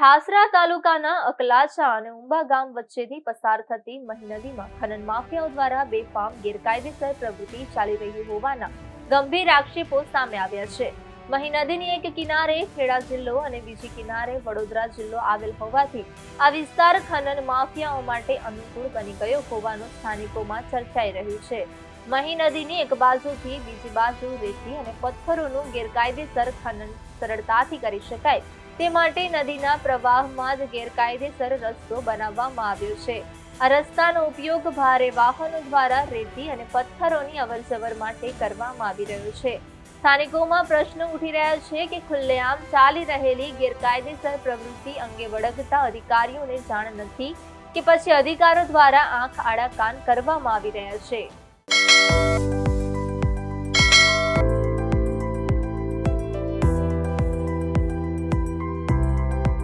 ઠાસરા તાલુકાના અકલાચા અને ઉંબા ગામ વચ્ચેથી પસાર થતી મહી નદીમાં ખનન માફિયાઓ દ્વારા બેફામ ગેરકાયદેસર પ્રવૃત્તિ ચાલી રહી હોવાના ગંભીર આક્ષેપો સામે આવ્યા છે। મહી નદીની એક કિનારે ખેડા જિલ્લો અને બીજી કિનારે વડોદરા જિલ્લો આવેલ હોવાથી આ વિસ્તાર ખનન માફિયાઓ માટે અનુકૂળ બની ગયો હોવાનું સ્થાનિકોમાં ચર્ચાઈ રહ્યું છે। મહી નદીની એક બાજુથી બીજી બાજુ રેતી અને પથ્થરોનું ગેરકાયદેસર ખનન સરળતાથી કરી શકાય તે માટે નદીના પ્રવાહમાં જ ગેરકાયદેસર રસ્તો બનાવવામાં આવ્યો છે। આ રસ્તાનો ઉપયોગ ભારે વાહનો દ્વારા રેતી અને પથ્થરોની અવરજવર માટે કરવામાં આવી રહ્યો છે। સ્થાનિકોમાં પ્રશ્ન ઉઠી રહ્યા છે કે ખુલ્લેઆમ ચાલી રહેલી ગેરકાયદેસર પ્રવૃત્તિ અંગે વળગતા અધિકારીઓને જાણ નથી કે પછી અધિકારીઓ દ્વારા આંખ આડા કાન કરવામાં આવી રહ્યા છે।